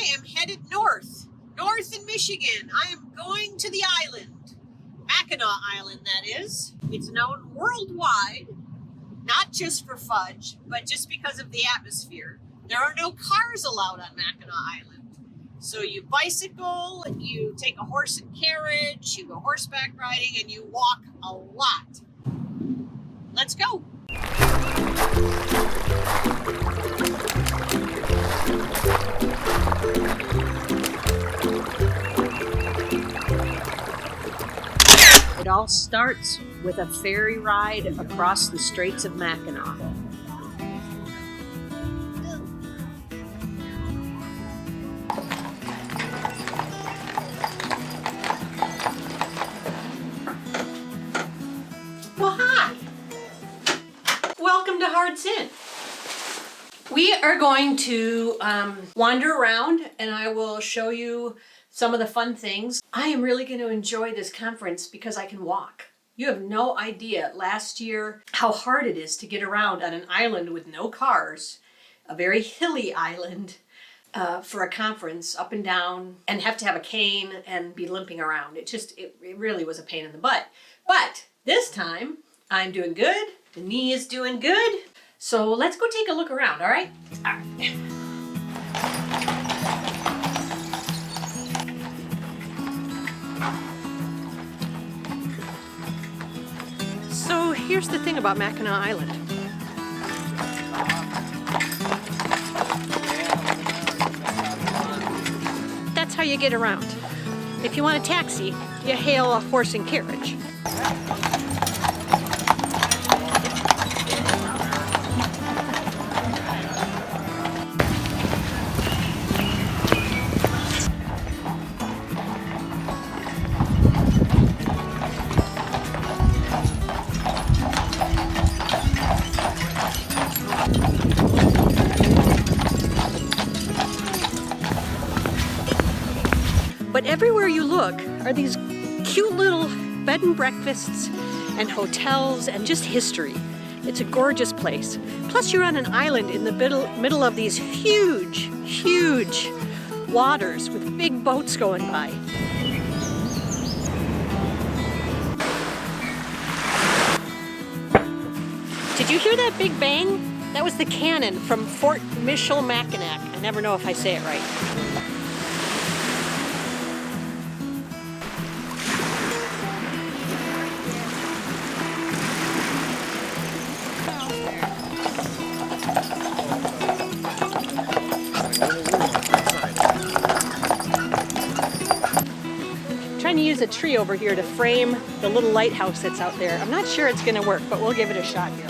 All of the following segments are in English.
I am headed north in Michigan. I am going to the island, Mackinac Island, that is. It's known worldwide, not just for fudge, but just because of the atmosphere. There are no cars allowed on Mackinac Island. So you bicycle, you take a horse and carriage, you go horseback riding, and you walk a lot. Let's go. It all starts with a ferry ride across the Straits of Mackinac. Well, hi. Welcome to Hard Sin. We are going to wander around and I will show you some of the fun things. I am really going to enjoy this conference because I can walk. You have no idea last year how hard it is to get around on an island with no cars, a very hilly island, for a conference up and down, and have to have a cane and be limping around. It really was a pain in the butt. But this time I'm doing good. The knee is doing good. So let's go take a look around, all right? All right. So here's the thing about Mackinac Island. That's how you get around. If you want a taxi, you hail a horse and carriage. But everywhere you look are these cute little bed and breakfasts and hotels and just history. It's a gorgeous place. Plus you're on an island in the middle of these huge, huge waters with big boats going by. Did you hear that big bang? That was the cannon from Fort Michilimackinac. I never know if I say it right. Trying to use a tree over here to frame the little lighthouse that's out there. I'm not sure it's going to work, but we'll give it a shot here.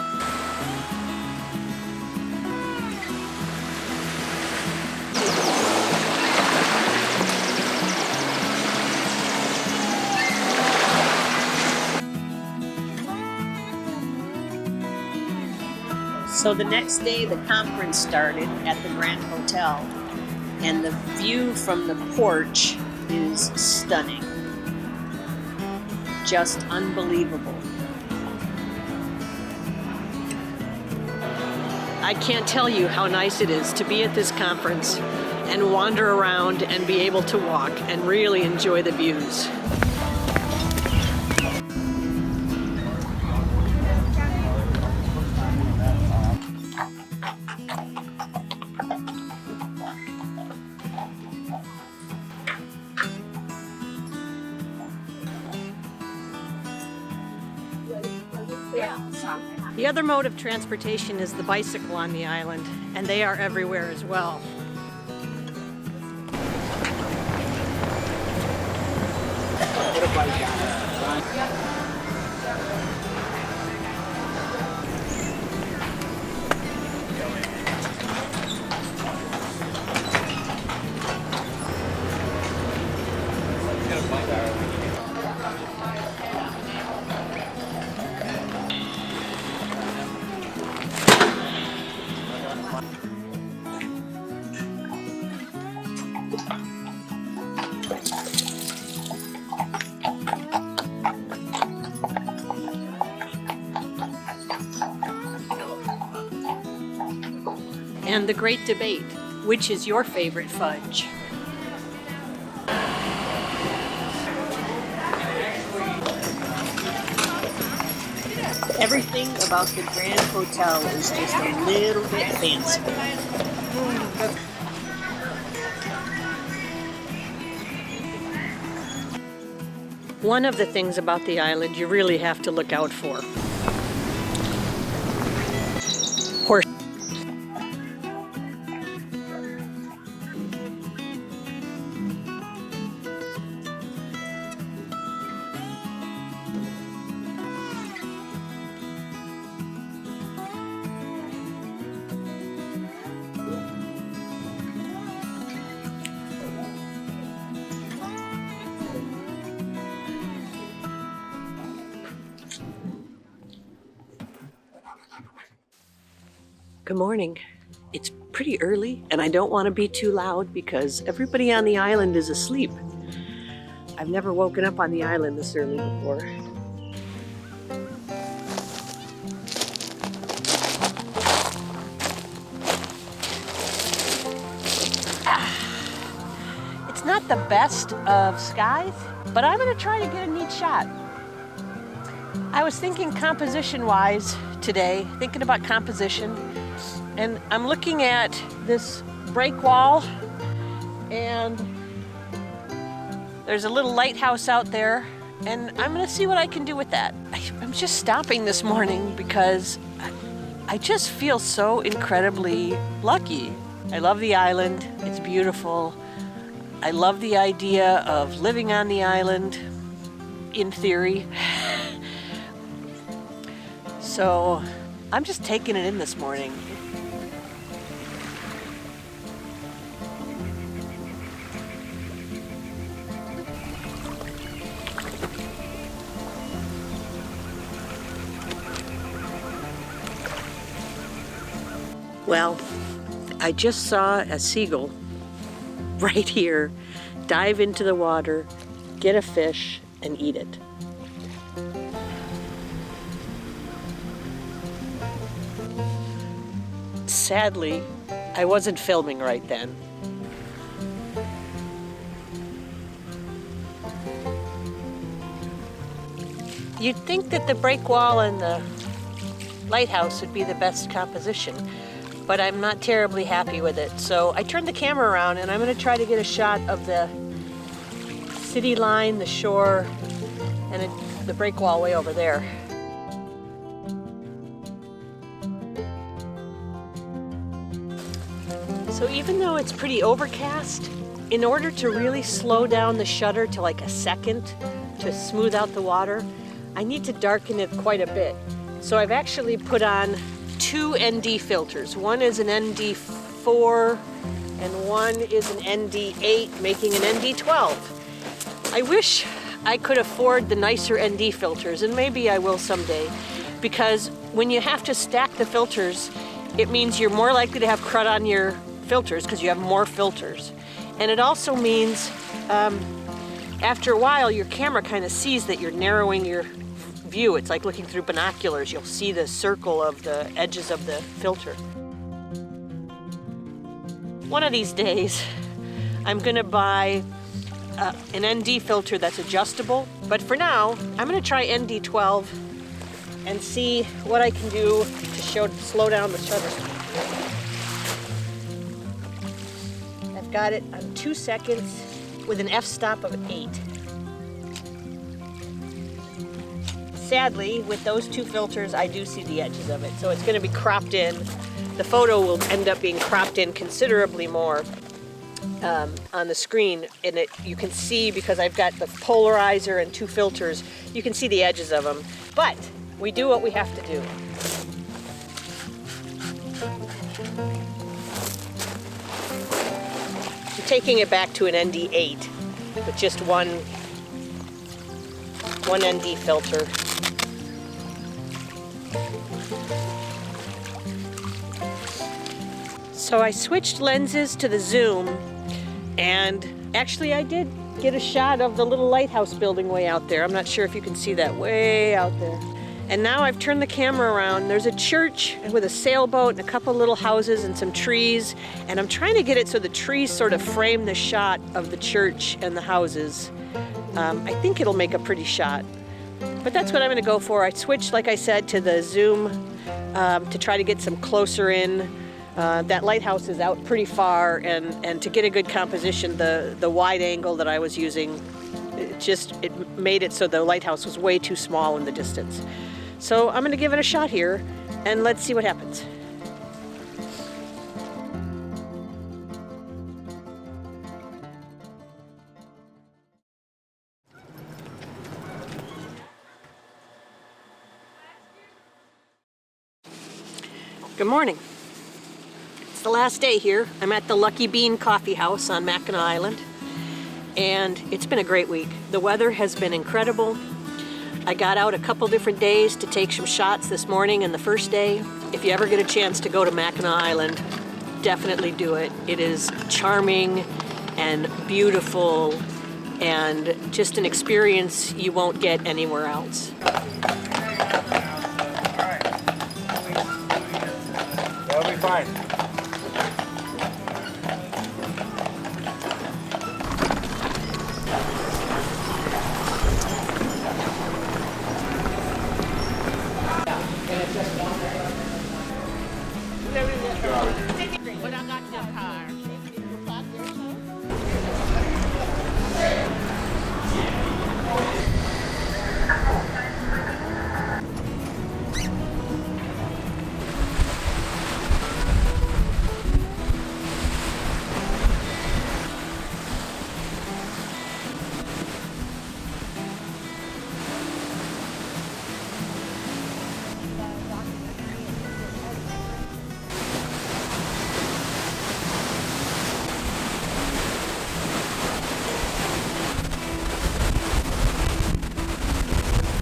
So the next day the conference started at the Grand Hotel, and the view from the porch is stunning. Just unbelievable. I can't tell you how nice it is to be at this conference and wander around and be able to walk and really enjoy the views. The other mode of transportation is the bicycle on the island, and they are everywhere as well. And the great debate, which is your favorite fudge? Everything about the Grand Hotel is just a little bit fancy. One of the things about the island you really have to look out for. Horse. Good morning. It's pretty early and I don't want to be too loud because everybody on the island is asleep. I've never woken up on the island this early before. It's not the best of skies, but I'm going to try to get a neat shot. I was thinking composition-wise today, thinking about composition. And I'm looking at this break wall, and there's a little lighthouse out there, and I'm gonna see what I can do with that. I'm just stopping this morning because I just feel so incredibly lucky. I love the island, it's beautiful. I love the idea of living on the island, in theory. So I'm just taking it in this morning. Well, I just saw a seagull right here dive into the water, get a fish, and eat it. Sadly, I wasn't filming right then. You'd think that the break wall and the lighthouse would be the best composition, but I'm not terribly happy with it. So I turned the camera around and I'm going to try to get a shot of the city line, the shore, and the break wall way over there. So even though it's pretty overcast, in order to really slow down the shutter to like a second to smooth out the water, I need to darken it quite a bit. So I've actually put on 2 ND filters. One is an ND4 and one is an ND8, making an ND12. I wish I could afford the nicer ND filters, and maybe I will someday, because when you have to stack the filters, it means you're more likely to have crud on your filters because you have more filters. And it also means after a while your camera kind of sees that you're narrowing your view. It's like looking through binoculars. You'll see the circle of the edges of the filter. One of these days I'm gonna buy an ND filter that's adjustable, but for now I'm gonna try ND12 and see what I can do to slow down the shutter speed. I've got it on 2 seconds with an f-stop of 8. Sadly, with those 2 filters, I do see the edges of it, so it's going to be cropped in. The photo will end up being cropped in considerably more on the screen, and you can see, because I've got the polarizer and 2 filters, you can see the edges of them. But we do what we have to do. I'm taking it back to an ND8 with just one ND filter. So I switched lenses to the zoom, and actually I did get a shot of the little lighthouse building way out there. I'm not sure if you can see that way out there. And now I've turned the camera around. There's a church with a sailboat and a couple little houses and some trees, and I'm trying to get it so the trees sort of frame the shot of the church and the houses. I think it'll make a pretty shot. But that's what I'm going to go for. I switched, like I said, to the zoom to try to get some closer in. That lighthouse is out pretty far, and to get a good composition, the wide angle that I was using, it made it so the lighthouse was way too small in the distance. So I'm going to give it a shot here, and let's see what happens. Good morning. It's the last day here. I'm at the Lucky Bean Coffee House on Mackinac Island, and it's been a great week. The weather has been incredible. I got out a couple different days to take some shots this morning and the first day. If you ever get a chance to go to Mackinac Island, definitely do it. It is charming and beautiful and just an experience you won't get anywhere else. That'll be fine. But I got your car.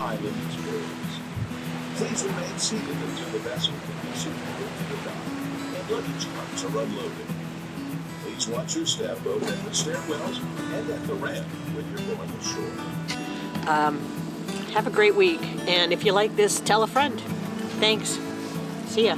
Island experience. Please remain seated until the vessel can be suitable for the dock, and luggage carts are unloaded. Please watch your step both at the stairwells and at the ramp when you're going ashore. Have a great week, and if you like this, tell a friend. Thanks. See ya.